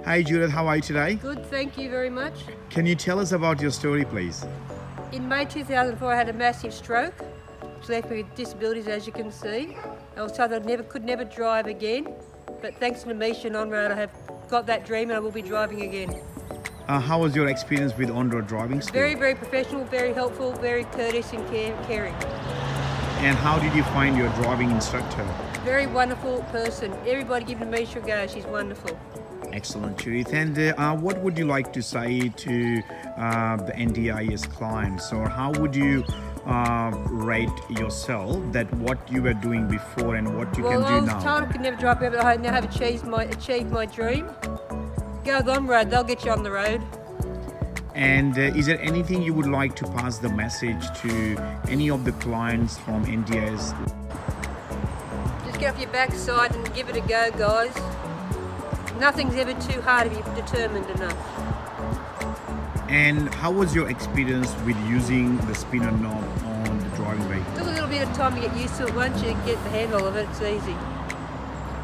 Hi Judith, how are you today? Good, thank you very much. Can you tell us about your story, please? In May 2004, I had a massive stroke, which left me with disabilities, as you can see. I was told I could never drive again, but thanks to Misha and Onroad, I have got that dream and I will be driving again. How was your experience with Onroad driving school? Very, very professional, very helpful, very courteous and caring. And how did you find your driving instructor? Very wonderful person. Everybody give Misha a go, she's wonderful. Excellent, Judith. And what would you like to say to the NDIS clients, or how would you rate yourself that what you were doing before and what you can do now? Well, I was told I could never drive, but I now have achieved my dream. Go with Onroad, they'll get you on the road. And is there anything you would like to pass the message to any of the clients from NDIS? Just get off your backside and give it a go, guys. Nothing's ever too hard if you're determined enough. And how was your experience with using the spinner knob on the driving vehicle? It took a little bit of time to get used to it. Once you get the handle of it, it's easy.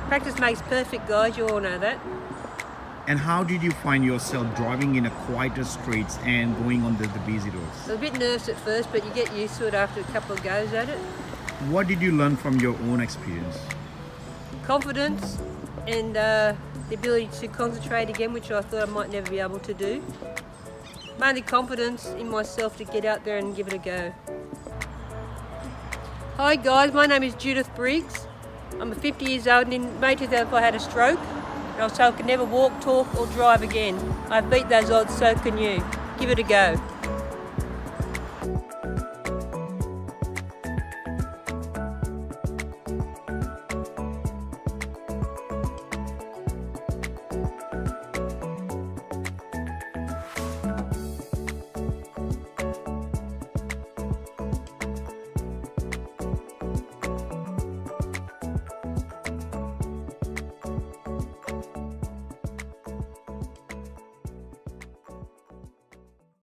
Practice makes perfect, guys, you all know that. And how did you find yourself driving in a quieter streets and going on the busy roads? I was a bit nervous at first, but you get used to it after a couple of goes at it. What did you learn from your own experience? Confidence and the ability to concentrate again, which I thought I might never be able to do. Mainly confidence in myself to get out there and give it a go. Hi guys, my name is Judith Briggs. I'm 50 years old and in May 2004 I had a stroke. And I was told I could never walk, talk or drive again. I beat those odds, so can you. Give it a go.